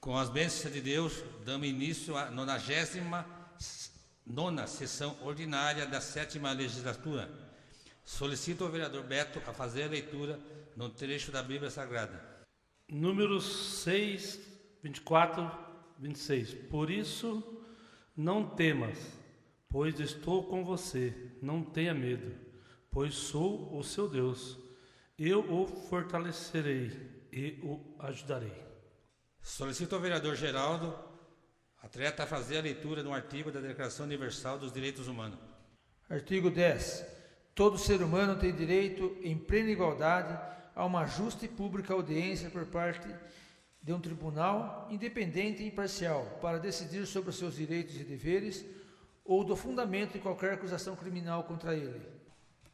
Com as bênçãos de Deus, damos início à 99ª sessão ordinária da 7ª legislatura. Solicito ao vereador Beto a fazer a leitura no trecho da Bíblia Sagrada. Números 6, 24, 26. Por isso, não temas, pois estou com você. Não tenha medo, pois sou o seu Deus. Eu o fortalecerei e o ajudarei. Solicito ao vereador Geraldo Atleta a fazer a leitura de um artigo da Declaração Universal dos Direitos Humanos. Artigo 10. Todo ser humano tem direito, em plena igualdade, a uma justa e pública audiência por parte de um tribunal independente e imparcial para decidir sobre os seus direitos e deveres ou do fundamento de qualquer acusação criminal contra ele.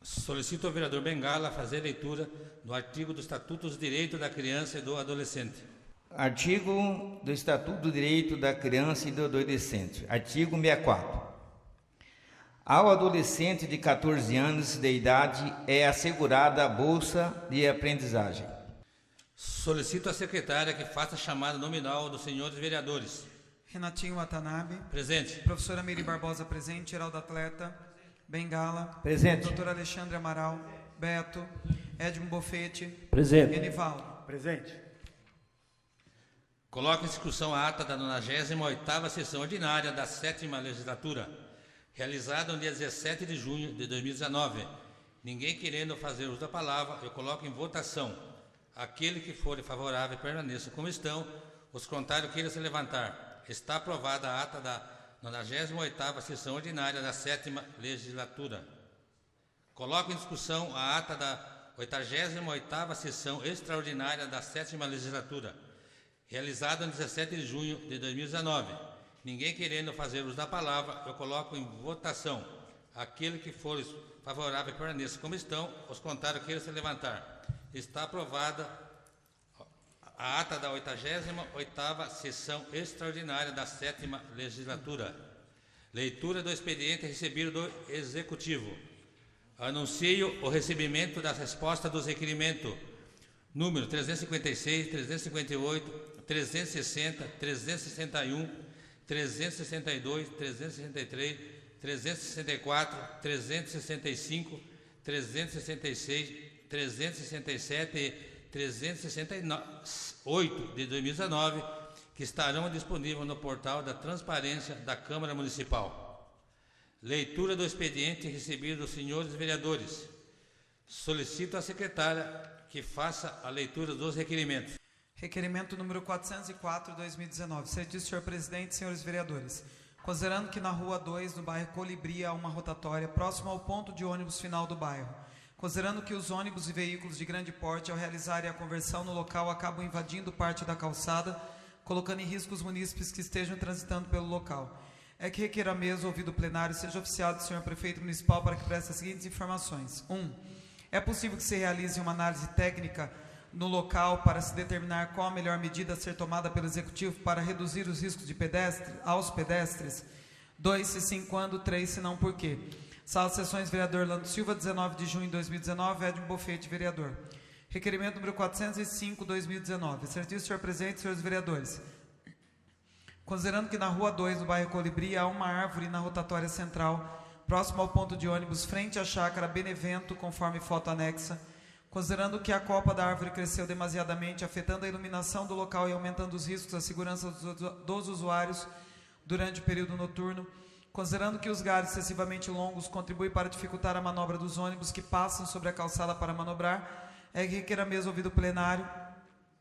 Solicito ao vereador Bengala a fazer a leitura do artigo do Estatuto dos Direitos da Criança e do Adolescente. Artigo do Estatuto do Direito da Criança e do Adolescente. Artigo 64. Ao adolescente de 14 anos de idade é assegurada a bolsa de aprendizagem. Solicito à secretária que faça a chamada nominal dos senhores vereadores. Renatinho Watanabe. Presente. Professora Miri Barbosa, presente. Geraldo Atleta. Bengala. Presente. Doutor Alexandre Amaral. Beto. Edmo Bofete. Presente. Enivaldo. Presente. Coloco em discussão a ata da 98ª sessão ordinária da 7ª legislatura, realizada no dia 17 de junho de 2019. Ninguém querendo fazer uso da palavra, eu coloco em votação. Aquele que for favorável permaneça como estão, os contrários queiram se levantar. Está aprovada a ata da 98ª sessão ordinária da 7ª legislatura. Coloco em discussão a ata da 88ª sessão extraordinária da 7ª legislatura, realizada no 17 de junho de 2019. Ninguém querendo fazer uso da palavra, eu coloco em votação. Aquele que for favorável permaneça como estão, os contrários queiram se levantar. Está aprovada a ata da 88ª sessão extraordinária da 7ª legislatura. Leitura do expediente recebido do Executivo. Anuncio o recebimento da resposta dos requerimentos número 356, 358, 360, 361, 362, 363, 364, 365, 366, 367 e 368 de 2019, que estarão disponíveis no portal da Transparência da Câmara Municipal. Leitura do expediente recebido dos senhores vereadores. Solicito à secretária que faça a leitura dos requerimentos. Requerimento número 404/2019. Certíssimo senhor presidente, senhores vereadores. Considerando que na Rua 2, no bairro Colibri, há uma rotatória próxima ao ponto de ônibus final do bairro. Considerando que os ônibus e veículos de grande porte, ao realizarem a conversão no local, acabam invadindo parte da calçada, colocando em risco os munícipes que estejam transitando pelo local. É que requer a mesa, ouvido o plenário, seja oficiado do senhor prefeito municipal para que preste as seguintes informações. 1. É possível que se realize uma análise técnica no local para se determinar qual a melhor medida a ser tomada pelo Executivo para reduzir os riscos de aos pedestres? 2, se sim, quando? 3, se não, por quê? Sala de Sessões, vereador Lando Silva, 19 de junho de 2019, Edmo Bofete, vereador. Requerimento número 405/2019. Certíssimo senhor presidente, senhores vereadores. Considerando que na Rua 2, no bairro Colibri, há uma árvore na rotatória central, próximo ao ponto de ônibus, frente à chácara Benevento, conforme foto anexa. Considerando que a copa da árvore cresceu demasiadamente, afetando a iluminação do local e aumentando os riscos à segurança dos usuários durante o período noturno. Considerando que os galhos excessivamente longos contribuem para dificultar a manobra dos ônibus que passam sobre a calçada para manobrar, é que requer a mesa ouvido o plenário,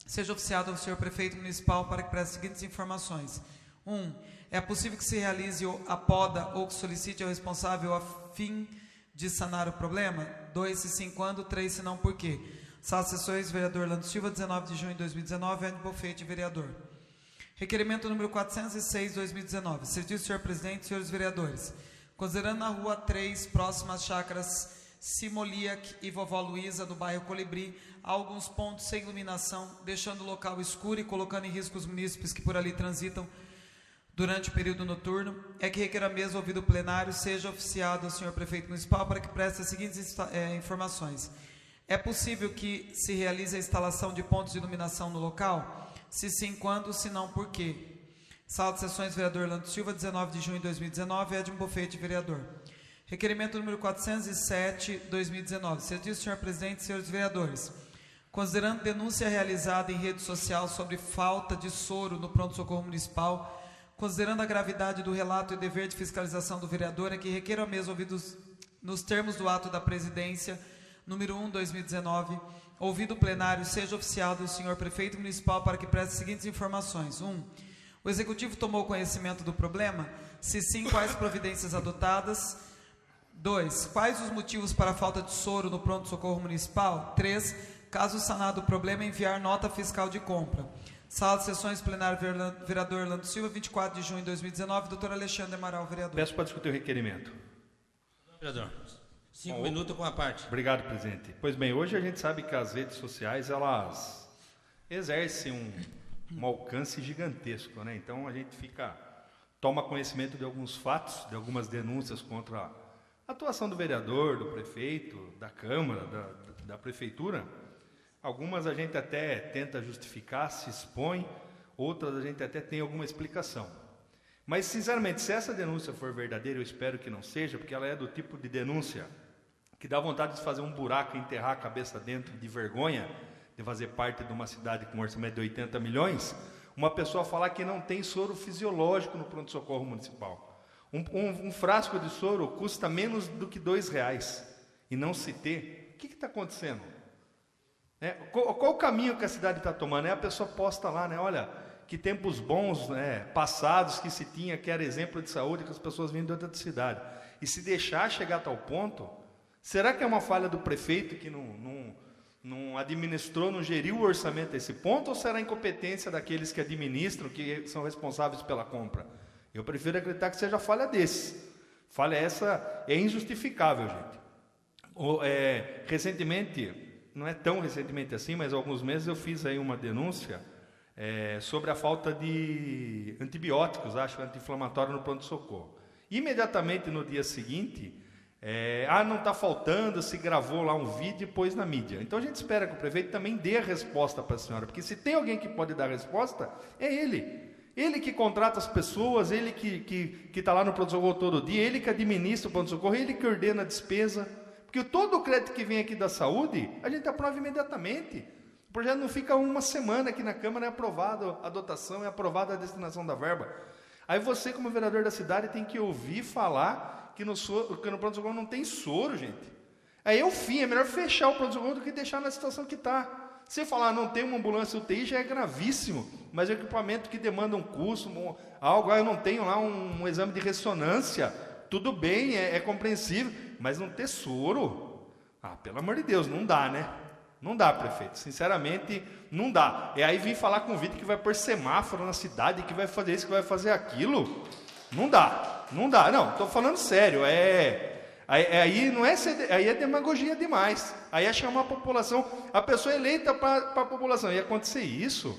seja oficiado ao senhor prefeito municipal para que preste as seguintes informações. 1. É possível que se realize a poda ou que solicite ao responsável a fim de sanar o problema? 2, se sim, quando? 3, se não, por quê? Sala de Sessões, vereador Lando Silva, 19 de junho de 2019, Edmo Bofete, vereador. Requerimento número 406/2019. Certíssimo senhor presidente, senhores vereadores. Considerando na Rua 3, próxima às chácaras Simoliac e Vovó Luísa, do bairro Colibri, há alguns pontos sem iluminação, deixando o local escuro e colocando em risco os munícipes que por ali transitam durante o período noturno, é que requer a mesa ouvido o plenário, seja oficiado ao senhor prefeito municipal para que preste as seguintes informações. É possível que se realize a instalação de pontos de iluminação no local? Se sim, quando? Se não, por quê? Sala de Sessões, vereador Orlando Silva, 19 de junho de 2019, Edmo Bofete, vereador. Requerimento número 407, 2019. Senhor senhor presidente, senhores vereadores, considerando denúncia realizada em rede social sobre falta de soro no pronto-socorro municipal, considerando a gravidade do relato e dever de fiscalização do vereador, é que requeiro a mesa ouvidos nos termos do ato da presidência, número 1, 2019, ouvido o plenário, seja oficial do senhor prefeito municipal para que preste as seguintes informações. 1. O executivo tomou conhecimento do problema? Se sim, quais providências adotadas? 2. Quais os motivos para a falta de soro no pronto-socorro municipal? 3. Caso sanado o problema, enviar nota fiscal de compra. Sala de Sessões, plenário, vereador Orlando Silva, 24 de junho de 2019, doutor Alexandre Amaral, vereador. Peço para discutir o requerimento. Vereador, 5 minutos com a parte. Obrigado, presidente. Pois bem, hoje a gente sabe que as redes sociais, elas exercem um alcance gigantesco, né? Então a gente toma conhecimento de alguns fatos, de algumas denúncias contra a atuação do vereador, do prefeito, da Câmara, da Prefeitura. Algumas a gente até tenta justificar, se expõe, outras a gente até tem alguma explicação. Mas, sinceramente, se essa denúncia for verdadeira, eu espero que não seja, porque ela é do tipo de denúncia que dá vontade de fazer um buraco e enterrar a cabeça dentro de vergonha, de fazer parte de uma cidade com um orçamento de 80 milhões, uma pessoa falar que não tem soro fisiológico no pronto-socorro municipal. Um frasco de soro custa menos do que R$2, e não se ter. O que está acontecendo? Qual o caminho que a cidade está tomando? A pessoa posta lá, né? Olha, que tempos bons, né, passados que se tinha, que era exemplo de saúde, que as pessoas vinham de outra cidade. E se deixar chegar a tal ponto, será que é uma falha do prefeito que não administrou, não geriu o orçamento a esse ponto, ou será incompetência daqueles que administram, que são responsáveis pela compra? Eu prefiro acreditar que seja falha desses. Falha essa é injustificável, gente. Recentemente, não é tão recentemente assim, mas há alguns meses eu fiz aí uma denúncia sobre a falta de antibióticos, acho, anti-inflamatório no pronto-socorro. Imediatamente no dia seguinte, não está faltando, se gravou lá um vídeo e pôs na mídia. Então a gente espera que o prefeito também dê a resposta para a senhora, porque se tem alguém que pode dar a resposta, é ele. Ele que contrata as pessoas, ele que está lá no pronto-socorro todo dia, ele que administra o pronto-socorro, ele que ordena a despesa. Porque todo o crédito que vem aqui da saúde, a gente aprova imediatamente. O projeto não fica uma semana aqui na Câmara, é aprovado a dotação, é aprovada a destinação da verba. Aí você, como vereador da cidade, tem que ouvir falar que no pronto-socorro não tem soro, gente. Aí é o fim, é melhor fechar o pronto-socorro do que deixar na situação que está. Se falar não tem uma ambulância UTI, já é gravíssimo, mas é um equipamento que demanda um custo, eu não tenho lá um exame de ressonância, tudo bem, é compreensível, mas não ter soro, pelo amor de Deus, não dá, né? Não dá, prefeito, sinceramente, não dá. Aí vir falar com o Vitor que vai pôr semáforo na cidade, que vai fazer isso, que vai fazer aquilo, não dá, não, estou falando sério, aí é demagogia demais, aí é chamar a população, a pessoa eleita para a população, e acontecer isso,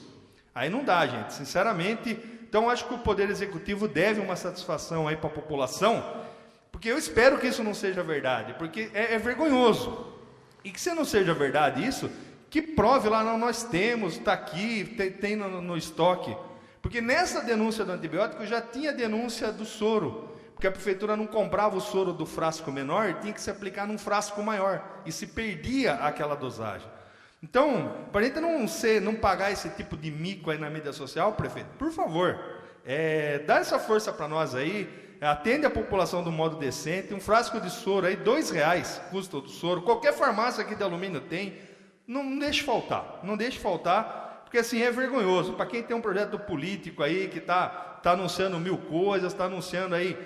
aí não dá, gente, sinceramente. Então acho que o Poder Executivo deve uma satisfação aí para a população, porque eu espero que isso não seja verdade, porque é vergonhoso, e que se não seja verdade isso, que prove lá, não, nós temos, está aqui, tem no estoque, porque nessa denúncia do antibiótico já tinha denúncia do soro, porque a prefeitura não comprava o soro do frasco menor, tinha que se aplicar num frasco maior, e se perdia aquela dosagem. Então, para a gente não pagar esse tipo de mico aí na mídia social, prefeito, por favor, dá essa força para nós aí, atende a população do modo decente, um frasco de soro aí, R$2 custa do soro, qualquer farmácia aqui de alumínio tem, não deixe faltar, porque assim é vergonhoso, para quem tem um projeto político aí, que está anunciando 1000 coisas, está anunciando aí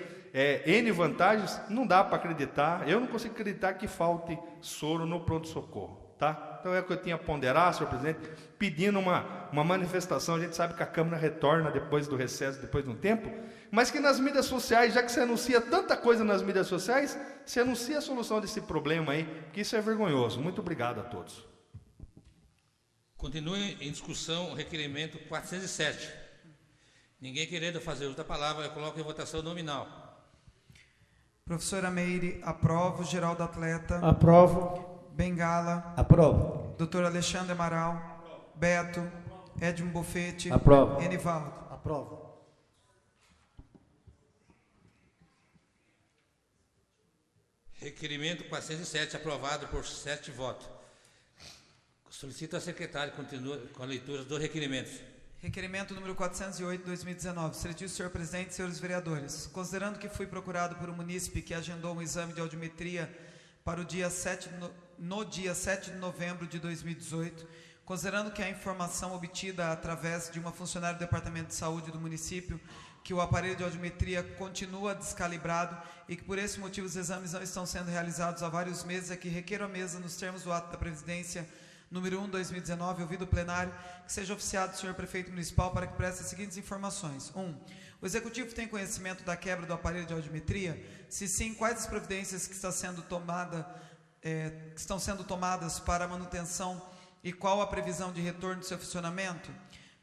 N vantagens, não dá para acreditar, eu não consigo acreditar que falte soro no pronto-socorro. Tá? Então é o que eu tinha a ponderar, senhor presidente, pedindo uma manifestação. A gente sabe que a Câmara retorna depois do recesso, depois de um tempo, mas que nas mídias sociais, já que se anuncia tanta coisa nas mídias sociais, se anuncia a solução desse problema aí, que isso é vergonhoso. Muito obrigado a todos. Continue em discussão o requerimento 407. Ninguém querendo fazer uso da palavra, eu coloco em votação nominal. Professora Meire, aprovo. Geraldo Atleta. Aprovo. Bengala. Aprovo. Doutor Alexandre Amaral. Beto. Edmo Bofete. Aprovo. Enivaldo. Aprovo. Requerimento 407, aprovado por 7 votos. Solicito a secretária que continue com a leitura dos requerimentos. Requerimento número 408, 2019. Excelentíssimo senhor presidente, senhores vereadores, considerando que fui procurado por um munícipe que agendou um exame de audiometria para o dia 7 de novembro de 2018, considerando que a informação obtida através de uma funcionária do Departamento de Saúde do município, que o aparelho de audiometria continua descalibrado e que por esse motivo os exames não estão sendo realizados há vários meses, é que requeiro à mesa, nos termos do ato da Previdência número 1, 2019, ouvido o plenário, que seja oficiado o senhor prefeito municipal para que preste as seguintes informações. 1. O executivo tem conhecimento da quebra do aparelho de audiometria? Se sim, quais as providências que estão sendo tomadas para a manutenção e qual a previsão de retorno do seu funcionamento?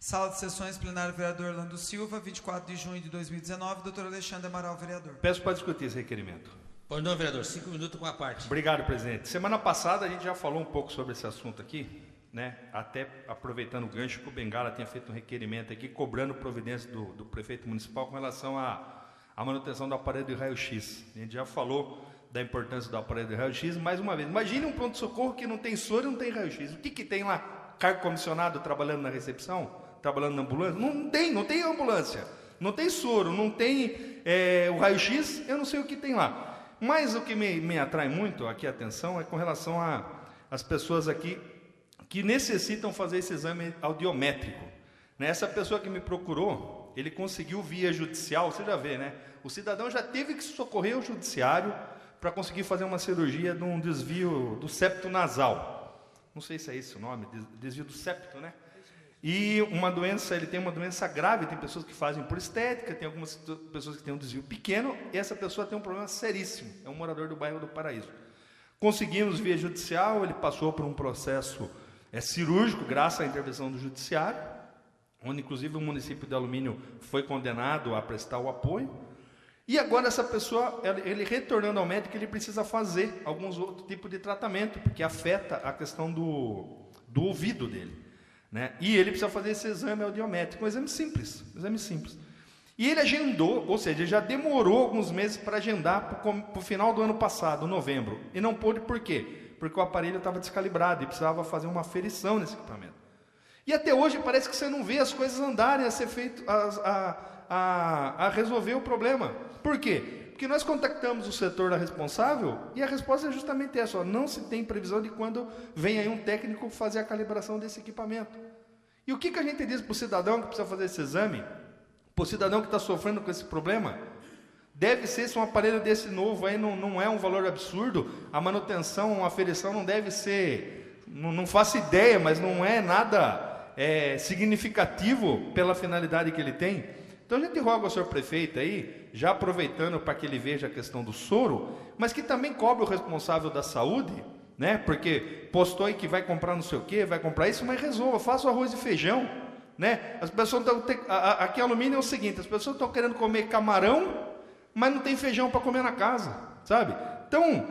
Sala de Sessões, plenário, vereador Orlando Silva, 24 de junho de 2019, doutor Alexandre Amaral, vereador. Peço para discutir esse requerimento. Pois não, vereador, 5 minutos com a parte. Obrigado, presidente. Semana passada a gente já falou um pouco sobre esse assunto aqui, né? Até aproveitando o gancho que o Bengala tinha feito um requerimento aqui, cobrando providência do prefeito municipal com relação à manutenção do aparelho de raio-x. A gente já falou da importância do aparelho de raio-x, mais uma vez. Imagine um pronto-socorro que não tem soro e não tem raio-x. O que tem lá? Cargo comissionado trabalhando na recepção? Trabalhando na ambulância? Não tem ambulância. Não tem soro, não tem o raio-x, eu não sei o que tem lá. Mas o que me atrai muito aqui a atenção é com relação às pessoas aqui que necessitam fazer esse exame audiométrico. Essa pessoa que me procurou, ele conseguiu via judicial, você já vê, né? O cidadão já teve que socorrer o judiciário para conseguir fazer uma cirurgia de um desvio do septo nasal. Não sei se é esse o nome, desvio do septo, né? E ele tem uma doença grave, tem pessoas que fazem por estética, tem algumas pessoas que têm um desvio pequeno, e essa pessoa tem um problema seríssimo, é um morador do bairro do Paraíso. Conseguimos via judicial, ele passou por um processo cirúrgico, graças à intervenção do judiciário, onde inclusive o município de Alumínio foi condenado a prestar o apoio, e agora essa pessoa, ele retornando ao médico, ele precisa fazer alguns outros tipos de tratamento, porque afeta a questão do ouvido dele. E ele precisa fazer esse exame audiométrico, um exame simples. E ele agendou, ou seja, ele já demorou alguns meses para agendar para o final do ano passado, novembro. E não pôde por quê? Porque o aparelho estava descalibrado e precisava fazer uma aferição nesse equipamento. E até hoje parece que você não vê as coisas andarem a ser feito, a resolver o problema. Por quê? Porque nós contactamos o setor responsável e a resposta é justamente essa: não se tem previsão de quando vem aí um técnico fazer a calibração desse equipamento. E o que a gente diz para o cidadão que precisa fazer esse exame? Para o cidadão que está sofrendo com esse problema? Deve ser, se um aparelho desse novo aí não é um valor absurdo, a manutenção, a aferição não deve ser, não faço ideia, mas não é nada significativo pela finalidade que ele tem. Então a gente roga ao senhor prefeito aí, já aproveitando para que ele veja a questão do soro, mas que também cobre o responsável da saúde, porque postou aí que vai comprar não sei o quê, vai comprar isso, mas resolva, faça o arroz e feijão, As pessoas aqui em Alumínio é o seguinte: as pessoas estão querendo comer camarão, mas não tem feijão para comer na casa, sabe? Então,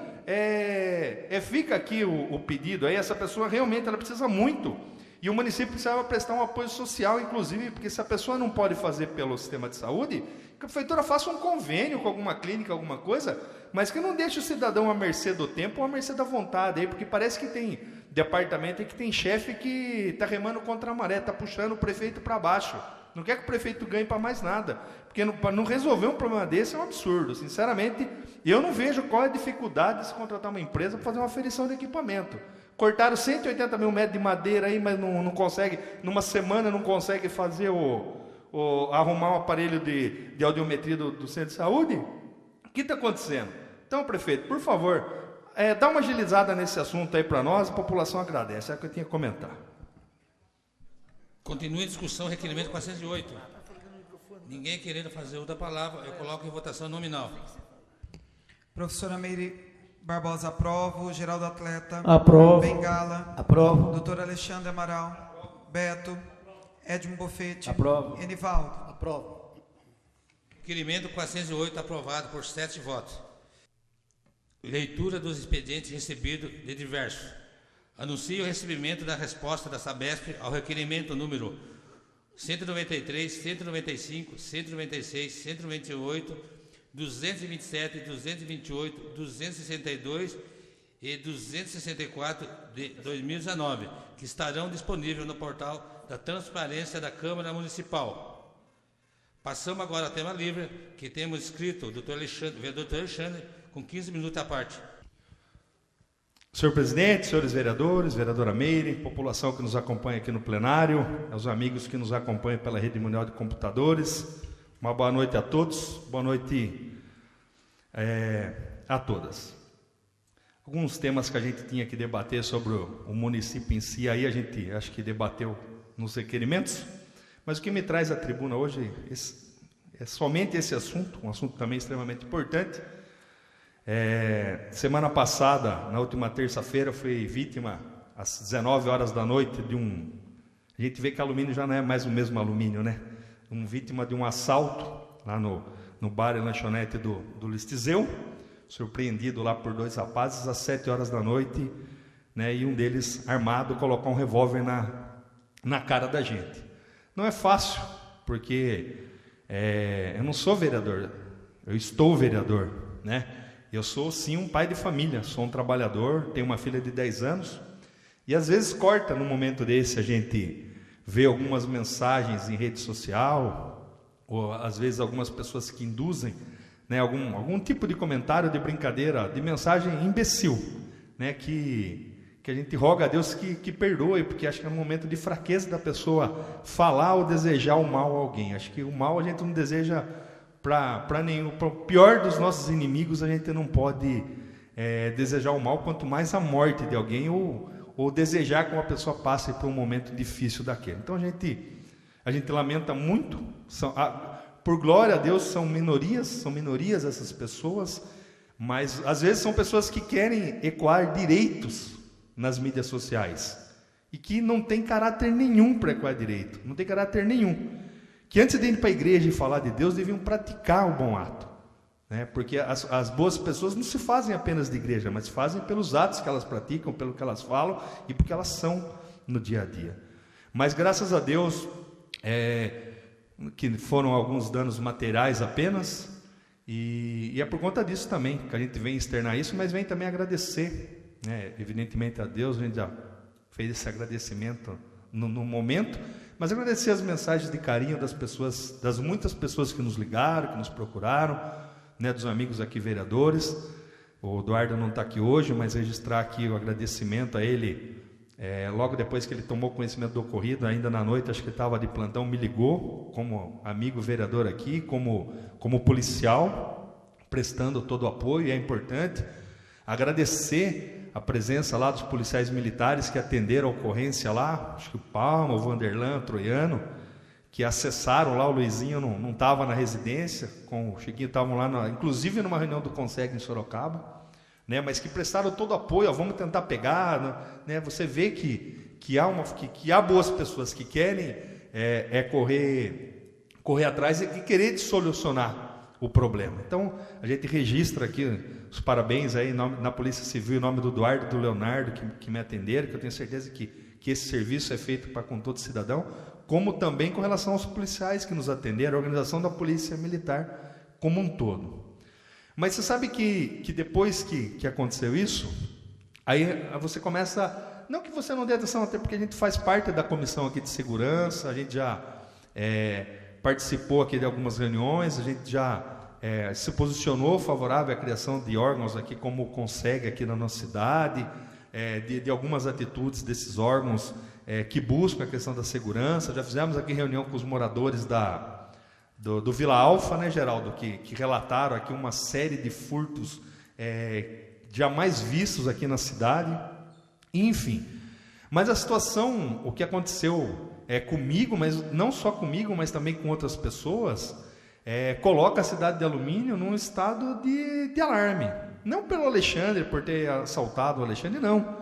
fica aqui o pedido aí, essa pessoa realmente ela precisa muito. E o município precisava prestar um apoio social, inclusive, porque se a pessoa não pode fazer pelo sistema de saúde, que a prefeitura faça um convênio com alguma clínica, alguma coisa, mas que não deixe o cidadão à mercê do tempo ou à mercê da vontade, aí, porque parece que tem departamento e que tem chefe que está remando contra a maré, está puxando o prefeito para baixo. Não quer que o prefeito ganhe para mais nada, porque não resolver um problema desse é um absurdo. Sinceramente, eu não vejo qual é a dificuldade de se contratar uma empresa para fazer uma aferição de equipamento. Cortaram 180 mil metros de madeira aí, mas não consegue, numa semana não consegue fazer arrumar um aparelho de audiometria do centro de saúde? O que está acontecendo? Então, prefeito, por favor, dá uma agilizada nesse assunto aí para nós, a população agradece, é o que eu tinha que comentar. Continue a discussão, requerimento 408. Ninguém querendo fazer uso da palavra, eu coloco em votação nominal. Professora Meire Barbosa, aprovo. Geraldo Atleta. Aprovo. Bengala. Aprovo. Doutor Alexandre Amaral. Beto. Edmo Bofete. Aprovo. Enivaldo. Aprovo. Requerimento 408, aprovado por 7 votos. Leitura dos expedientes recebidos de diversos. Anuncio o recebimento da resposta da Sabesp ao requerimento número 193, 195, 196, 198, 227, 228, 262 e 264 de 2019, que estarão disponíveis no portal da Transparência da Câmara Municipal. Passamos agora ao tema livre, que temos escrito o vereador Alexandre, com 15 minutos à parte. Senhor presidente, senhores vereadores, vereadora Meire, população que nos acompanha aqui no plenário, aos amigos que nos acompanham pela rede mundial de computadores, uma boa noite a todos, boa noite a todas. Alguns temas que a gente tinha que debater sobre o município em si, aí a gente acho que debateu nos requerimentos, mas o que me traz à tribuna hoje é somente esse assunto, um assunto também extremamente importante. Semana passada, na última terça-feira, fui vítima, às 19 horas da noite, a gente vê que alumínio já não é mais o mesmo alumínio, né? Vítima de um assalto lá no bar e lanchonete do Listizeu, surpreendido lá por 2 rapazes às 7 horas da noite, né? E um deles, armado, colocou um revólver na cara da gente. Não é fácil, porque eu não sou vereador, eu estou vereador, né? Eu sou, sim, um pai de família, sou um trabalhador, tenho uma filha de 10 anos, e às vezes corta no momento desse, a gente vê algumas mensagens em rede social, ou às vezes algumas pessoas que induzem, né, algum tipo de comentário, de brincadeira, de mensagem imbecil, né, que a gente roga a Deus que perdoe, porque acho que é um momento de fraqueza da pessoa falar ou desejar o mal a alguém. Acho que o mal a gente não deseja para nenhum, para o pior dos nossos inimigos, a gente não pode desejar o mal, quanto mais a morte de alguém ou desejar que uma pessoa passe por um momento difícil daquele. Então a gente lamenta muito, por glória a Deus são minorias essas pessoas, mas às vezes são pessoas que querem ecoar direitos nas mídias sociais e que não tem caráter nenhum para ecoar direito, não tem caráter nenhum. Que antes de ir para a igreja e falar de Deus, deviam praticar o bom ato, né? Porque as boas pessoas não se fazem apenas de igreja, mas se fazem pelos atos que elas praticam, pelo que elas falam e porque elas são no dia a dia. Mas graças a Deus, que foram alguns danos materiais apenas, e é por conta disso também que a gente vem externar isso, mas vem também agradecer, né? Evidentemente a Deus, a gente já fez esse agradecimento no momento, mas agradecer as mensagens de carinho das pessoas, das muitas pessoas que nos ligaram, que nos procuraram, né, dos amigos aqui vereadores. O Eduardo não está aqui hoje, mas registrar aqui o agradecimento a ele, logo depois que ele tomou conhecimento do ocorrido, ainda na noite, acho que estava de plantão, me ligou como amigo vereador aqui, como policial, prestando todo o apoio, é importante. Agradecer a presença lá dos policiais militares que atenderam a ocorrência lá, acho que o Palma, o Vanderlan, o Troiano, que acessaram lá, o Luizinho não estava na residência, com o Chiquinho estavam lá, inclusive numa reunião do Conseg em Sorocaba, né, mas que prestaram todo o apoio, vamos tentar pegar, né, você vê que há boas pessoas que querem correr atrás e querer solucionar o problema. Então, a gente registra aqui os parabéns aí na Polícia Civil, em nome do Eduardo e do Leonardo, que me atenderam, que eu tenho certeza que esse serviço é feito com todo cidadão, como também com relação aos policiais que nos atenderam, a organização da Polícia Militar como um todo. Mas você sabe que depois que aconteceu isso, aí você começa, não que você não dê atenção, até porque a gente faz parte da comissão aqui de segurança, a gente já participou aqui de algumas reuniões, a gente já se posicionou favorável à criação de órgãos aqui como o Conseg aqui na nossa cidade, de algumas atitudes desses órgãos que buscam a questão da segurança. Já fizemos aqui reunião com os moradores do Vila Alfa, né, Geraldo, que relataram aqui uma série de furtos jamais vistos aqui na cidade, enfim. Mas a situação, o que aconteceu comigo, mas não só comigo, mas também com outras pessoas, coloca a cidade de Alumínio num estado de alarme. Não pelo Alexandre, por ter assaltado o Alexandre, não.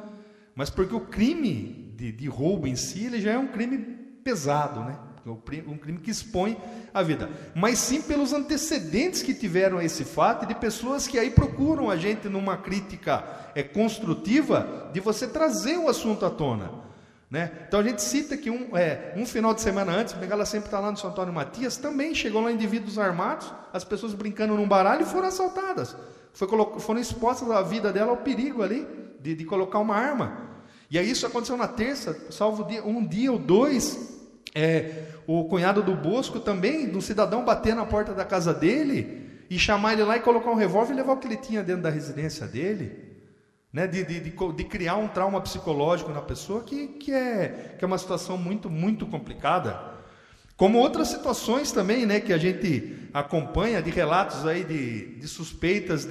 Mas porque o crime de roubo em si, ele já é um crime pesado, né? Um crime que expõe a vida. Mas sim pelos antecedentes que tiveram a esse fato, e de pessoas que aí procuram a gente numa crítica construtiva, de você trazer o assunto à tona. né? Então a gente cita que um final de semana antes, a bengala sempre está lá no São Antônio Matias, também chegou lá indivíduos armados, as pessoas brincando num baralho e foram assaltadas. Foram expostas a vida dela ao perigo ali, de colocar uma arma. E aí isso aconteceu na terça, salvo um dia ou dois, o cunhado do Bosco também, do cidadão bater na porta da casa dele e chamar ele lá e colocar um revólver e levar o que ele tinha dentro da residência dele, né? De criar um trauma psicológico na pessoa que é uma situação muito, muito complicada. Como outras situações também, né, que a gente acompanha de relatos aí de suspeitas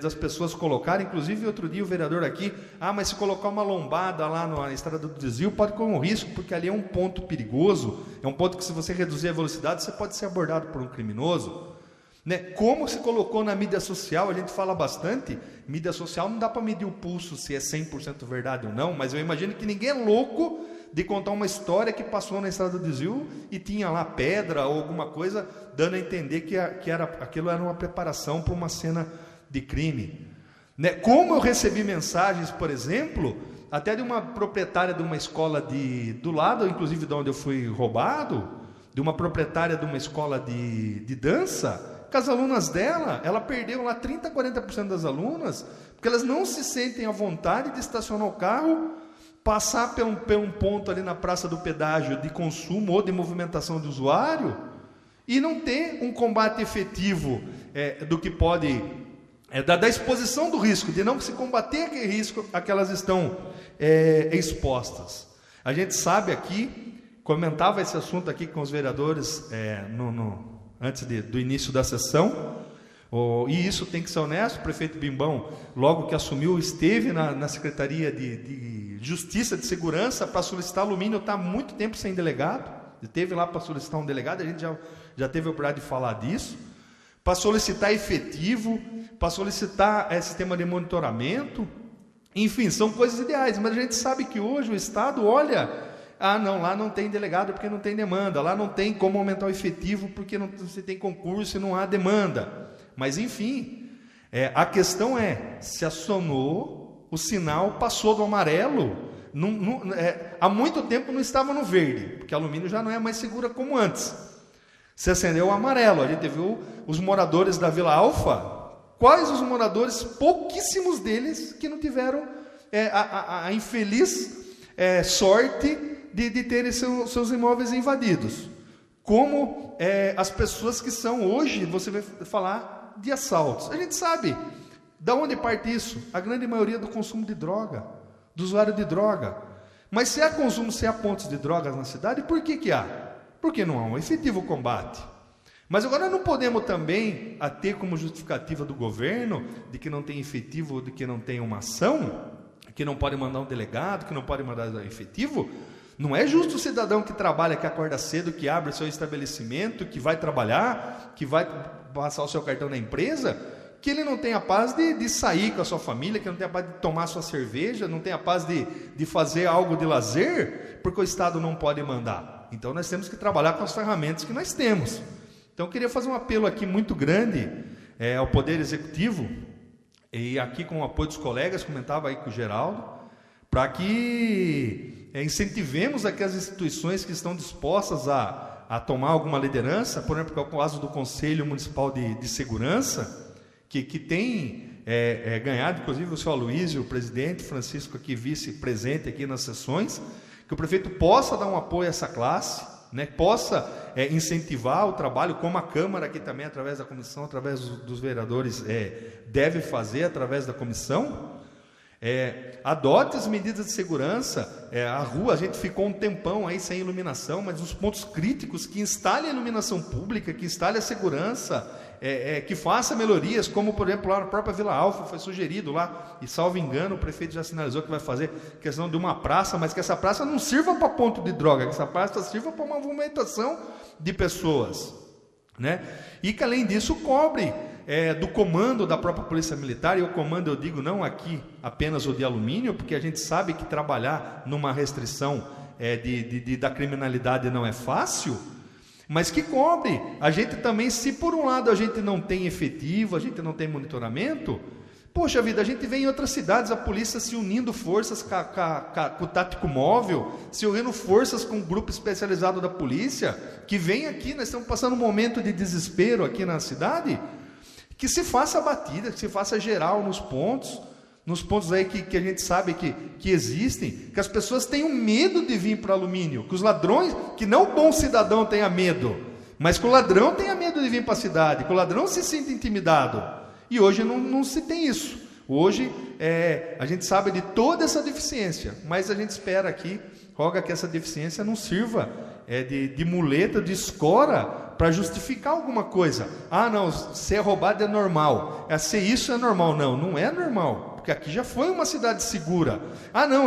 das pessoas colocarem, inclusive outro dia o vereador aqui, mas se colocar uma lombada lá na estrada do desvio pode correr um risco, porque ali é um ponto perigoso, é um ponto que se você reduzir a velocidade você pode ser abordado por um criminoso, né? Como se colocou na mídia social, a gente fala bastante, mídia social não dá para medir o pulso se é 100% verdade ou não, mas eu imagino que ninguém é louco de contar uma história que passou na estrada do desvio e tinha lá pedra ou alguma coisa, dando a entender que aquilo era uma preparação para uma cena de crime, né? Como eu recebi mensagens, por exemplo, até de uma proprietária de uma escola do lado, inclusive de onde eu fui roubado, de uma proprietária de uma escola de dança, que as alunas dela, ela perdeu lá 30%, 40% das alunas, porque elas não se sentem à vontade de estacionar o carro, passar por um ponto ali na praça do pedágio de consumo ou de movimentação de usuário e não ter um combate efetivo do que pode, da exposição do risco, de não se combater aquele risco a que elas estão expostas. A gente sabe aqui, comentava esse assunto aqui com os vereadores antes do início da sessão, e isso tem que ser honesto. O prefeito Bimbão, logo que assumiu, esteve na Secretaria de Justiça de Segurança para solicitar alumínio, está há muito tempo sem delegado, esteve lá para solicitar um delegado, a gente já teve a oportunidade de falar disso, para solicitar efetivo, para solicitar sistema de monitoramento, enfim, são coisas ideais, mas a gente sabe que hoje o Estado olha, não, lá não tem delegado porque não tem demanda, lá não tem como aumentar o efetivo porque não se tem concurso e não há demanda. Mas, enfim, a questão se acionou, o sinal passou do amarelo, há muito tempo não estava no verde, porque alumínio já não é mais segura como antes. Se acendeu o amarelo, a gente viu os moradores da Vila Alfa, quais os moradores, pouquíssimos deles, que não tiveram a infeliz sorte de terem seus imóveis invadidos. Como as pessoas que são hoje, você vai falar de assaltos. A gente sabe de onde parte isso. A grande maioria do consumo de droga, do usuário de droga. Mas se há consumo, se há pontos de drogas na cidade, por que há? Porque não há um efetivo combate. Mas agora não podemos também ter como justificativa do governo de que não tem efetivo ou de que não tem uma ação, que não pode mandar um delegado, que não pode mandar efetivo. Não é justo o cidadão que trabalha, que acorda cedo, que abre seu estabelecimento, que vai trabalhar, que vai passar o seu cartão na empresa, que ele não tenha paz de sair com a sua família, que não tenha paz de tomar sua cerveja, não tenha paz de fazer algo de lazer, porque o Estado não pode mandar. Então nós temos que trabalhar com as ferramentas que nós temos. Então eu queria fazer um apelo aqui muito grande ao Poder Executivo, e aqui com o apoio dos colegas, comentava aí com o Geraldo, para que incentivemos aquelas instituições que estão dispostas a tomar alguma liderança, por exemplo, o caso do Conselho Municipal de Segurança, que tem ganhado, inclusive o seu Aloysio, o presidente, Francisco aqui, vice-presente aqui nas sessões, que o prefeito possa dar um apoio a essa classe, né, possa incentivar o trabalho, como a Câmara aqui também, através da comissão, através dos vereadores, deve fazer através da comissão. Adote as medidas de segurança. A rua, a gente ficou um tempão aí sem iluminação, mas os pontos críticos, que instale a iluminação pública, que instale a segurança, que faça melhorias, como por exemplo lá na própria Vila Alfa foi sugerido lá, e salvo engano o prefeito já sinalizou que vai fazer questão de uma praça, mas que essa praça não sirva para ponto de droga, que essa praça sirva para uma movimentação de pessoas, né? E que além disso cobre do comando da própria Polícia Militar, e o comando eu digo não aqui apenas o de alumínio, porque a gente sabe que trabalhar numa restrição da criminalidade não é fácil, mas que cobre. A gente também, se por um lado a gente não tem efetivo, a gente não tem monitoramento, Poxa vida, a gente vê em outras cidades a polícia se unindo forças com o tático móvel, se unindo forças com o grupo especializado da polícia, que vem aqui, nós estamos passando um momento de desespero aqui na cidade, que se faça a batida, que se faça geral nos pontos aí que a gente sabe que existem, que as pessoas tenham medo de vir para Alumínio, que os ladrões, que não o bom cidadão tenha medo, mas que o ladrão tenha medo de vir para a cidade, que o ladrão se sinta intimidado. E hoje não se tem isso. Hoje a gente sabe de toda essa deficiência, mas a gente espera aqui, roga que essa deficiência não sirva de muleta, de escora, para justificar alguma coisa. Ah, não, ser roubado é normal. Ser isso é normal. Não, não é normal. Porque aqui já foi uma cidade segura. Ah, não,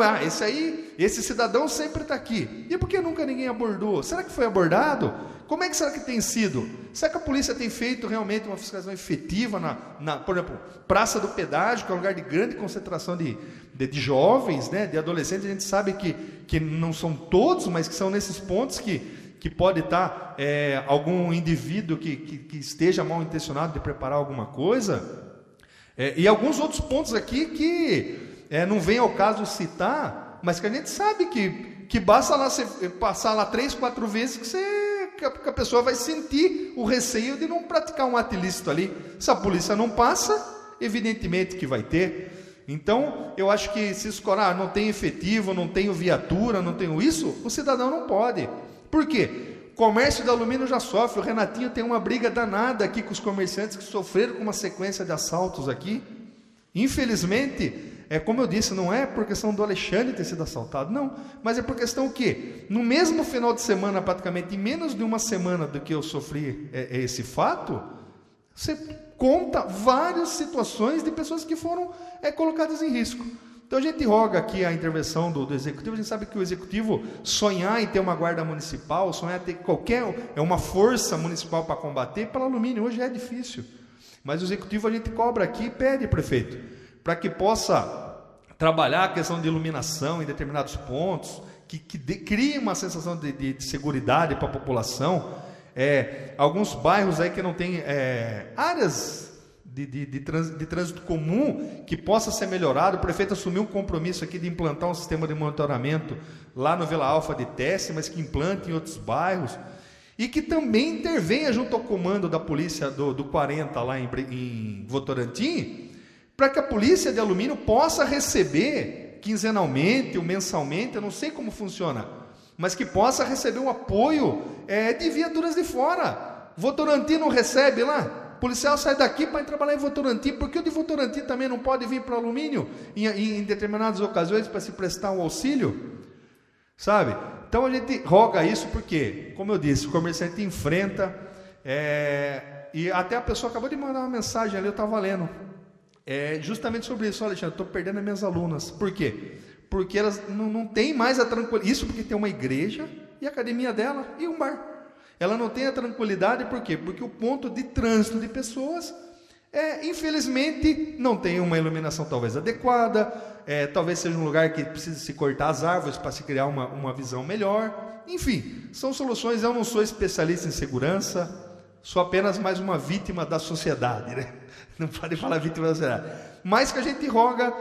esse cidadão sempre está aqui. E por que nunca ninguém abordou? Será que foi abordado? Como é que será que tem sido? Será que a polícia tem feito realmente uma fiscalização efetiva por exemplo, Praça do Pedágio, que é um lugar de grande concentração de jovens, né, de adolescentes? A gente sabe que não são todos, mas que são nesses pontos que pode estar algum indivíduo que esteja mal intencionado de preparar alguma coisa. E alguns outros pontos aqui que não vem ao caso citar, mas que a gente sabe que basta lá você passar lá 3, 4 vezes que a pessoa vai sentir o receio de não praticar um ato ilícito ali. Se a polícia não passa, evidentemente que vai ter. Então, eu acho que se escorar, não tem efetivo, não tenho viatura, não tenho isso, o cidadão não pode. Por quê? O comércio de alumínio já sofre. O Renatinho tem uma briga danada aqui com os comerciantes que sofreram com uma sequência de assaltos aqui. Infelizmente, como eu disse, não é por questão do Alexandre ter sido assaltado, não, mas é por questão que, no mesmo final de semana, praticamente em menos de uma semana do que eu sofri esse fato, você conta várias situações de pessoas que foram colocadas em risco. Então a gente roga aqui a intervenção do Executivo. A gente sabe que o Executivo sonhar em ter uma guarda municipal, sonhar em ter uma força municipal para combater, para alumínio hoje é difícil. Mas o Executivo a gente cobra aqui e pede, prefeito, para que possa trabalhar a questão de iluminação em determinados pontos, que crie uma sensação de seguridade para a população. Alguns bairros aí que não tem áreas de trânsito comum que possa ser melhorado. O prefeito assumiu um compromisso aqui de implantar um sistema de monitoramento lá no Vila Alfa de Teste, mas que implante em outros bairros e que também intervenha junto ao comando da polícia do 40 lá em Votorantim, para que a polícia de alumínio possa receber quinzenalmente ou mensalmente, eu não sei como funciona, mas que possa receber um apoio de viaturas de fora. Votorantim não recebe lá? O policial sai daqui para ir trabalhar em Votorantim, porque o de Votorantim também não pode vir para o alumínio em determinadas ocasiões para se prestar um auxílio? Sabe? Então a gente roga isso porque, como eu disse, o comerciante enfrenta, e até a pessoa acabou de mandar uma mensagem ali, eu estava lendo, justamente sobre isso. Alexandre, estou perdendo as minhas alunas. Por quê? Porque elas não têm mais a tranquilidade. Isso porque tem uma igreja e a academia dela e um bar. Ela não tem a tranquilidade, por quê? Porque o ponto de trânsito de pessoas, infelizmente, não tem uma iluminação talvez adequada, talvez seja um lugar que precisa se cortar as árvores para se criar uma visão melhor. Enfim, são soluções. Eu não sou especialista em segurança, sou apenas mais uma vítima da sociedade, né? Não pode falar vítima da sociedade. Mas que a gente roga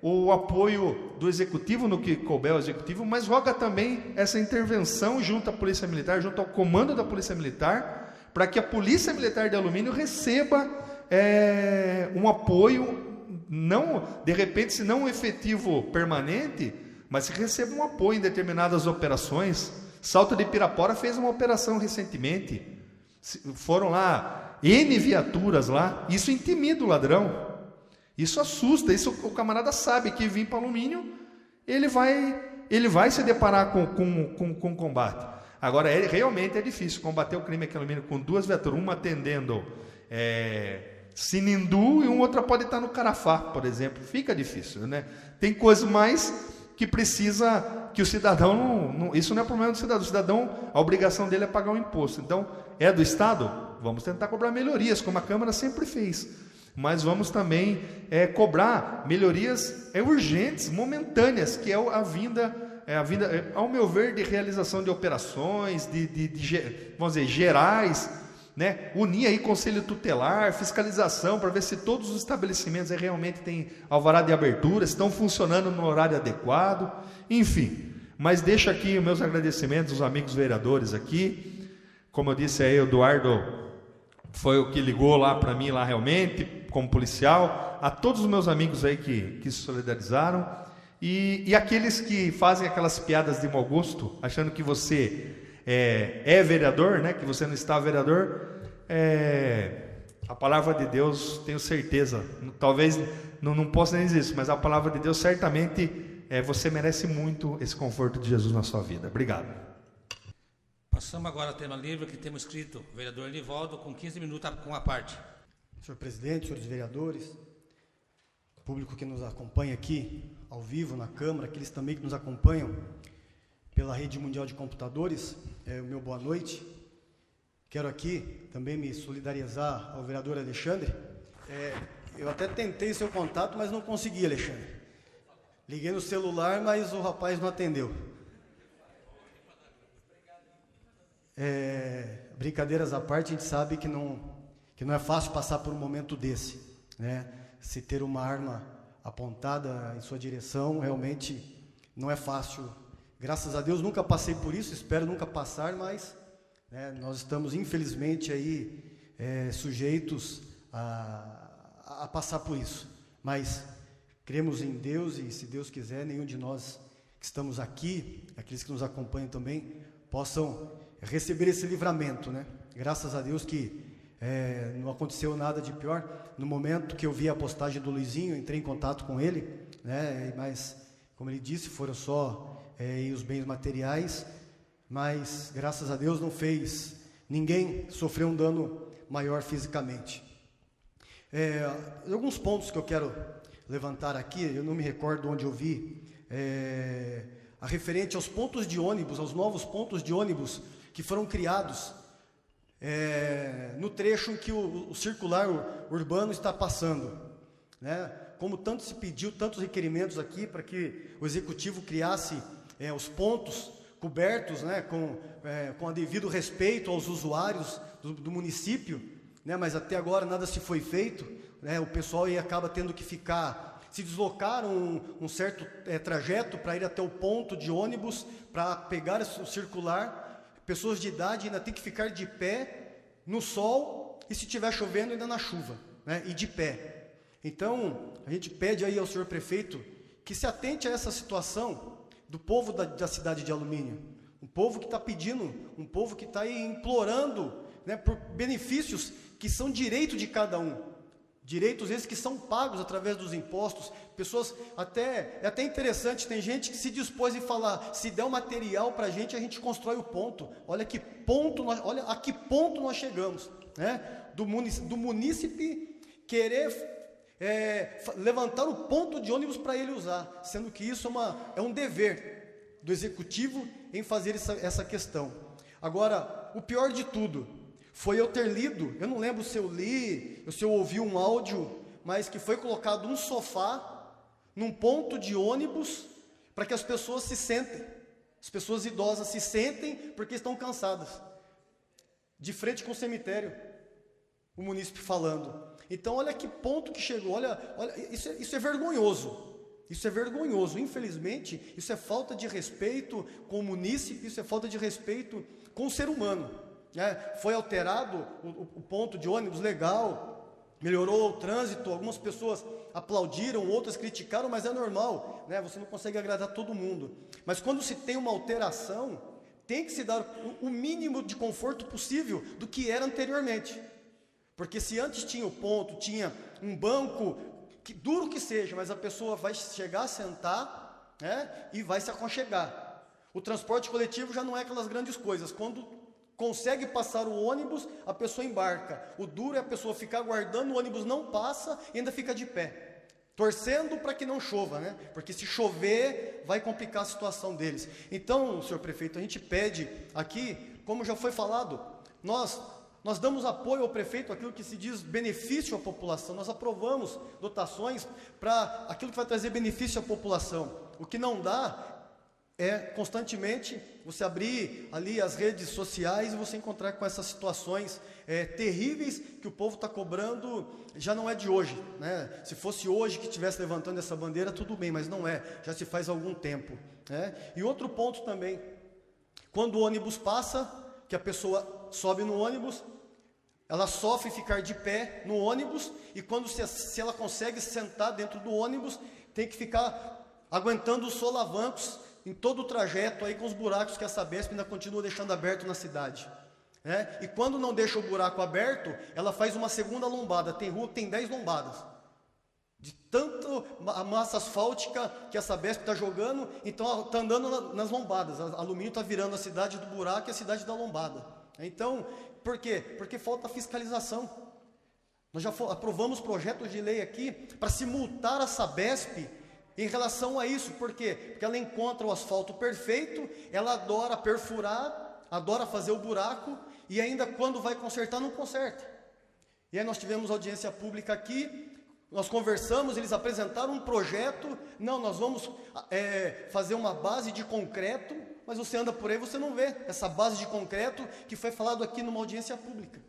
o apoio do Executivo no que couber ao Executivo, mas roga também essa intervenção junto à Polícia Militar, junto ao comando da Polícia Militar, para que a Polícia Militar de Alumínio receba um apoio, não, de repente, se não um efetivo permanente, mas que receba um apoio em determinadas operações. Salto de Pirapora fez uma operação recentemente, foram lá N viaturas lá, isso intimida o ladrão. Isso assusta, isso o camarada sabe que vir para alumínio, ele vai se deparar com combate. Agora, realmente é difícil combater o crime aqui em alumínio com 2 viaturas, uma atendendo Sinindu e outra pode estar no Carafá, por exemplo. Fica difícil, né? Tem coisas mais que precisa, que o cidadão, isso não é problema do cidadão. O cidadão, a obrigação dele é pagar um imposto. Então, é do Estado? Vamos tentar cobrar melhorias, como a Câmara sempre fez. Mas vamos também cobrar melhorias urgentes, momentâneas, que é a vinda, ao meu ver, de realização de operações, vamos dizer, gerais, né, unir aí conselho tutelar, fiscalização, para ver se todos os estabelecimentos aí realmente têm alvará de abertura, estão funcionando no horário adequado, enfim. Mas deixo aqui os meus agradecimentos aos amigos vereadores aqui. Como eu disse aí, o Eduardo foi o que ligou lá para mim, lá realmente, como policial. A todos os meus amigos aí que se solidarizaram. E aqueles que fazem aquelas piadas de mau gosto, achando que você é vereador, né? Que você não está vereador. A palavra de Deus, tenho certeza, talvez não possa nem dizer isso, mas a palavra de Deus certamente... você merece muito esse conforto de Jesus na sua vida. Obrigado. Passamos agora ao tema livre, que temos escrito o vereador Nivaldo, com 15 minutos com a parte. Senhor presidente, senhores vereadores, público que nos acompanha aqui, ao vivo, na Câmara, aqueles também que nos acompanham pela rede mundial de computadores, o meu boa noite. Quero aqui também me solidarizar ao vereador Alexandre. Eu até tentei seu contato, mas não consegui, Alexandre. Liguei no celular, mas o rapaz não atendeu. Brincadeiras à parte, a gente sabe que não é fácil passar por um momento desse, né? Se ter uma arma apontada em sua direção, realmente não é fácil. Graças a Deus nunca passei por isso, espero nunca passar, mas nós estamos infelizmente aí sujeitos a passar por isso. Mas cremos em Deus e, se Deus quiser, nenhum de nós que estamos aqui, aqueles que nos acompanham também, possam receber esse livramento, né? Graças a Deus que não aconteceu nada de pior. No momento que eu vi a postagem do Luizinho, entrei em contato com ele, né? Mas, como ele disse, foram só os bens materiais, mas, graças a Deus, não fez, ninguém sofreu um dano maior fisicamente. Alguns pontos que eu quero levantar aqui, eu não me recordo onde eu vi, a referente aos pontos de ônibus, aos novos pontos de ônibus que foram criados no trecho em que o circular urbano está passando, né? Como tanto se pediu, tantos requerimentos aqui para que o executivo criasse os pontos cobertos, né, com a devido respeito aos usuários do município, né? Mas até agora nada se foi feito, né? O pessoal aí acaba tendo que se deslocar um certo trajeto para ir até o ponto de ônibus, para pegar o circular. Pessoas de idade ainda tem que ficar de pé no sol e, se estiver chovendo, ainda na chuva, né? E de pé. Então, a gente pede aí ao senhor prefeito que se atente a essa situação do povo da cidade de Alumínio. Um povo que está pedindo, um povo que está aí implorando, né, por benefícios que são direito de cada um. Direitos esses que são pagos através dos impostos. Pessoas, é até interessante, tem gente que se dispôs a falar, se der o material para a gente constrói o ponto. Olha a que ponto nós chegamos, né? Do munícipe querer levantar o ponto de ônibus para ele usar, sendo que isso é um dever do executivo em fazer essa questão. Agora, o pior de tudo foi eu ter lido, eu não lembro se eu li, ou se eu ouvi um áudio, mas que foi colocado um sofá num ponto de ônibus para que as pessoas se sentem, as pessoas idosas se sentem porque estão cansadas, de frente com o cemitério, o munícipe falando. Então, olha que ponto que chegou, olha isso é vergonhoso. Isso é vergonhoso, infelizmente, isso é falta de respeito com o munícipe, isso é falta de respeito com o ser humano. Foi alterado o ponto de ônibus, legal, melhorou o trânsito, algumas pessoas aplaudiram, outras criticaram, mas é normal, né? Você não consegue agradar todo mundo. Mas quando se tem uma alteração, tem que se dar o mínimo de conforto possível do que era anteriormente. Porque se antes tinha o ponto, tinha um banco, duro que seja, mas a pessoa vai chegar a sentar, né, e vai se aconchegar. O transporte coletivo já não é aquelas grandes coisas. Quando consegue passar o ônibus, a pessoa embarca. O duro é a pessoa ficar aguardando, o ônibus não passa e ainda fica de pé, torcendo para que não chova, né? Porque se chover, vai complicar a situação deles. Então, senhor prefeito, a gente pede aqui, como já foi falado, nós damos apoio ao prefeito, aquilo que se diz benefício à população. Nós aprovamos dotações para aquilo que vai trazer benefício à população. O que não dá é constantemente você abrir ali as redes sociais e você encontrar com essas situações terríveis que o povo está cobrando, já não é de hoje, né? Se fosse hoje que estivesse levantando essa bandeira, tudo bem, mas não é, já se faz algum tempo, né? E outro ponto também, quando o ônibus passa, que a pessoa sobe no ônibus, ela sofre ficar de pé no ônibus, e quando se ela consegue sentar dentro do ônibus, tem que ficar aguentando os solavancos em todo o trajeto, aí com os buracos que a Sabesp ainda continua deixando aberto na cidade, né? E quando não deixa o buraco aberto, ela faz uma segunda lombada. Tem rua que tem 10 lombadas, de tanto a massa asfáltica que a Sabesp está jogando, então está andando nas lombadas. A Alumínio está virando a cidade do buraco e a cidade da lombada. Então, por quê? Porque falta fiscalização. Nós já aprovamos projetos de lei aqui para se multar a Sabesp em relação a isso. Por quê? Porque ela encontra o asfalto perfeito, ela adora perfurar, adora fazer o buraco, e ainda quando vai consertar, não conserta. E aí nós tivemos audiência pública aqui, nós conversamos, eles apresentaram um projeto, não, nós vamos fazer uma base de concreto, mas você anda por aí, você não vê essa base de concreto que foi falado aqui numa audiência pública.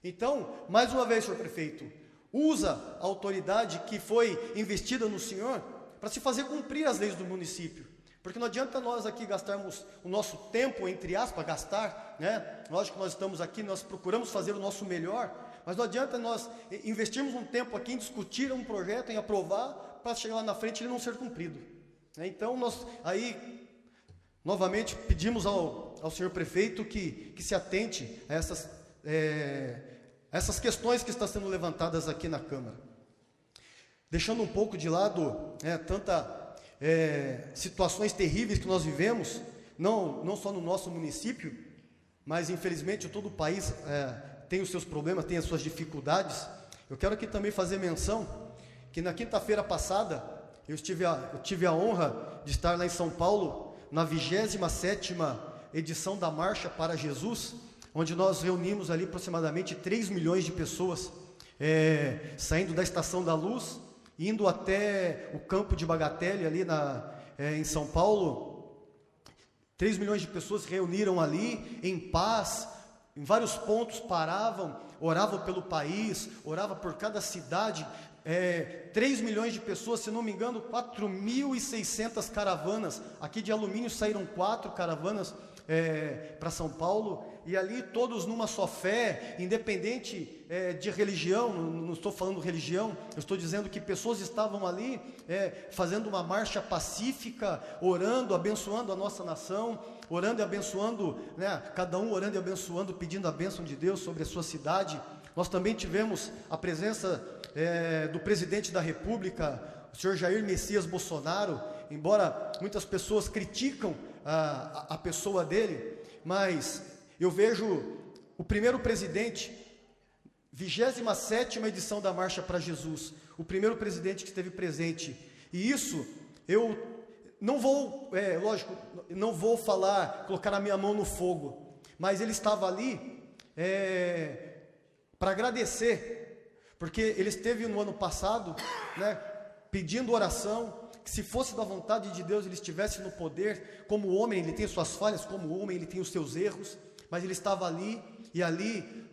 Então, mais uma vez, senhor prefeito, usa a autoridade que foi investida no senhor para se fazer cumprir as leis do município. Porque não adianta nós aqui gastarmos o nosso tempo, entre aspas, gastar, né? Lógico que nós estamos aqui, nós procuramos fazer o nosso melhor, mas não adianta nós investirmos um tempo aqui em discutir um projeto, em aprovar, para chegar lá na frente e ele não ser cumprido. Então, nós aí, novamente, pedimos ao senhor prefeito que se atente a essas questões que estão sendo levantadas aqui na Câmara. Deixando um pouco de lado situações terríveis que nós vivemos, não só no nosso município, mas infelizmente todo o país tem os seus problemas, tem as suas dificuldades. Eu quero aqui também fazer menção que na quinta-feira passada eu tive a honra de estar lá em São Paulo, na 27ª edição da Marcha para Jesus, onde nós reunimos ali aproximadamente 3 milhões de pessoas, saindo da Estação da Luz, indo até o campo de Bagatelle, ali em São Paulo. 3 milhões de pessoas se reuniram ali, em paz, em vários pontos paravam, oravam pelo país, oravam por cada cidade. 3 milhões de pessoas, se não me engano, 4.600 caravanas. Aqui de Alumínio saíram 4 caravanas para São Paulo, e ali todos numa só fé, independente de religião. Não estou falando religião, eu estou dizendo que pessoas estavam ali fazendo uma marcha pacífica, orando, abençoando a nossa nação, orando e abençoando, né, cada um orando e abençoando, pedindo a bênção de Deus sobre a sua cidade. Nós também tivemos a presença do presidente da República, o senhor Jair Messias Bolsonaro. Embora muitas pessoas criticam a pessoa dele, mas eu vejo o primeiro presidente, 27ª edição da Marcha para Jesus, o primeiro presidente que esteve presente. E isso, eu não vou, lógico, não vou colocar a minha mão no fogo, mas ele estava ali para agradecer, porque ele esteve no ano passado, né, pedindo oração, que se fosse da vontade de Deus ele estivesse no poder. Como homem ele tem suas falhas, como homem ele tem os seus erros, mas ele estava ali, e ali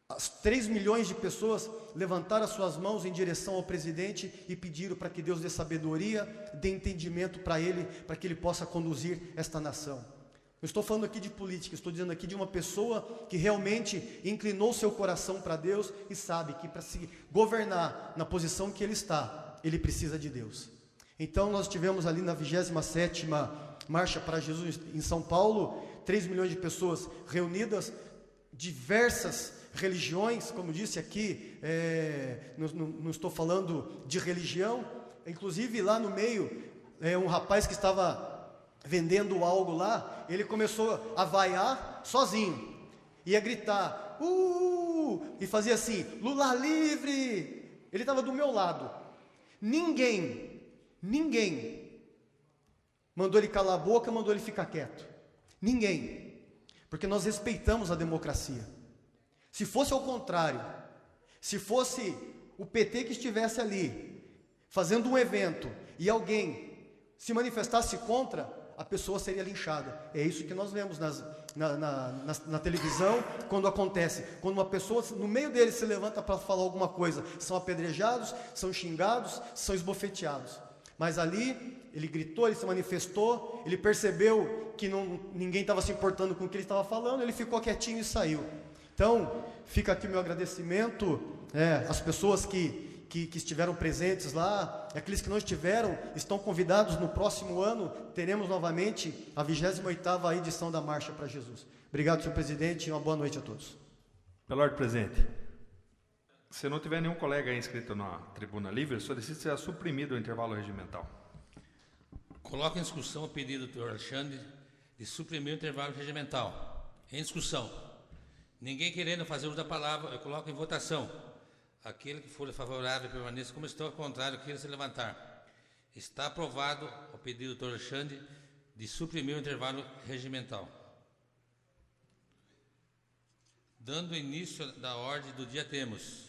as 3 milhões de pessoas levantaram as suas mãos em direção ao presidente e pediram para que Deus dê sabedoria, dê entendimento para que ele possa conduzir esta nação. Não estou falando aqui de política, estou dizendo aqui de uma pessoa que realmente inclinou seu coração para Deus e sabe que para se governar na posição que ele está, ele precisa de Deus. Então nós tivemos ali na 27ª Marcha para Jesus em São Paulo, 3 milhões de pessoas reunidas, diversas religiões, como disse aqui, não estou falando de religião. Inclusive lá no meio, um rapaz que estava vendendo algo lá, ele começou a vaiar sozinho, ia gritar, e fazia assim, Lula livre. Ele estava do meu lado. Ninguém mandou ele calar a boca, mandou ele ficar quieto. Ninguém. Porque nós respeitamos a democracia. Se fosse ao contrário, se fosse o PT que estivesse ali, fazendo um evento, e alguém se manifestasse contra, a pessoa seria linchada. É isso que nós vemos na televisão, quando acontece. Quando uma pessoa, no meio deles, se levanta para falar alguma coisa, são apedrejados, são xingados, são esbofeteados. Mas ali, ele gritou, ele se manifestou, ele percebeu que ninguém estava se importando com o que ele estava falando, ele ficou quietinho e saiu. Então, fica aqui meu agradecimento às pessoas que estiveram presentes lá, e aqueles que não estiveram, estão convidados. No próximo ano, teremos novamente a 28ª edição da Marcha para Jesus. Obrigado, senhor presidente, e uma boa noite a todos. Pela ordem, presidente. Se não tiver nenhum colega inscrito na tribuna livre, solicito ser suprimido o intervalo regimental. Coloco em discussão o pedido do Alexandre de suprimir o intervalo regimental. Em discussão. Ninguém querendo fazer uso da palavra, eu coloco em votação. Aquele que for favorável permaneça como está, ao contrário, queira se levantar. Está aprovado o pedido do Alexandre de suprimir o intervalo regimental. Dando início da ordem do dia, temos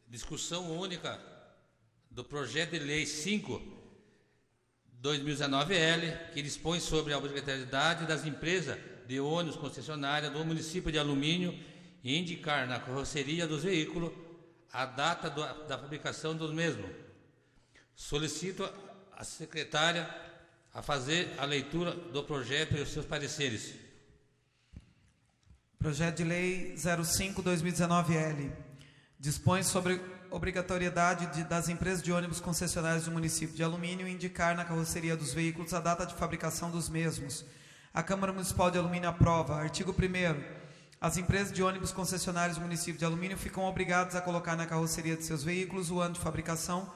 discussão única do projeto de lei 5/2019-L, que dispõe sobre a obrigatoriedade das empresas de ônibus concessionárias do município de Alumínio e indicar na carroceria dos veículos a data da fabricação dos mesmos. Solicito a secretária a fazer a leitura do projeto e os seus pareceres. Projeto de Lei 05/2019-L dispõe sobre obrigatoriedade das empresas de ônibus concessionárias do município de Alumínio indicar na carroceria dos veículos a data de fabricação dos mesmos. A Câmara Municipal de Alumínio aprova. Artigo 1º. As empresas de ônibus concessionárias do município de Alumínio ficam obrigadas a colocar na carroceria de seus veículos o ano de fabricação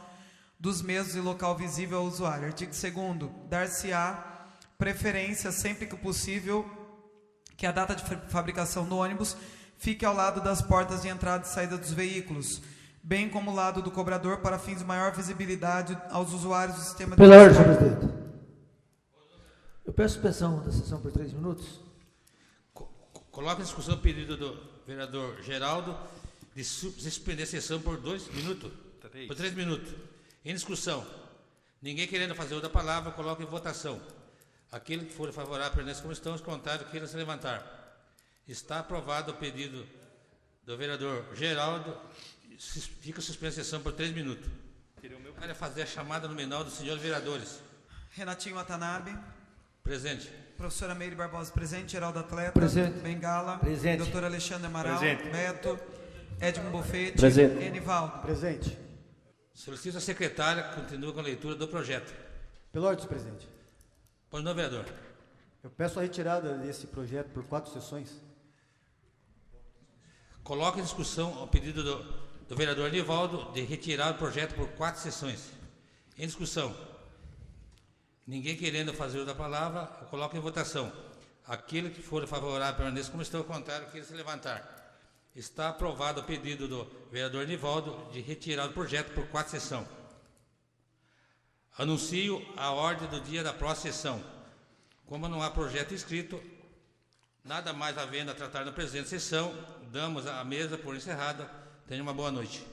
dos mesmos e local visível ao usuário. Artigo 2º. Dar-se-á preferência, sempre que possível, que a data de fabricação do ônibus fique ao lado das portas de entrada e saída dos veículos, bem como o lado do cobrador, para fins de maior visibilidade aos usuários do sistema de Pela ordem, senhor presidente. Eu peço suspensão da sessão por 3 minutos. Coloca em discussão o pedido do vereador Geraldo de suspender a sessão por 2 minutos. Por 3 minutos. Em discussão. Ninguém querendo fazer outra palavra, coloca em votação. Aquele que for favorável permanece como estão, os contrários queiram se levantar. Está aprovado o pedido do vereador Geraldo. Fica suspensa a sessão por 3 minutos. Para fazer a chamada nominal dos senhores vereadores. Renatinho Watanabe. Presente. Professora Meire Barbosa, presente. Geraldo Atleta. Presente. Bengala. Presente. Doutor Alexandre Amaral. Presente. Beto. Edmo Bofete. Presente. Enivaldo. Presente. Solicito a secretária que continue com a leitura do projeto. Pela ordem, senhor presidente. Pois não, vereador. Eu peço a retirada desse projeto por 4 sessões. Coloco em discussão o pedido do vereador Enivaldo de retirar o projeto por 4 sessões. Em discussão. Ninguém querendo fazer uso da palavra, eu coloco em votação. Aquele que for favorável permaneça como está, ao contrário, queira se levantar. Está aprovado o pedido do vereador Enivaldo de retirar o projeto por 4 sessões. Anuncio a ordem do dia da próxima sessão. Como não há projeto escrito, nada mais havendo a tratar na presente sessão, damos a mesa por encerrada. Tenha uma boa noite.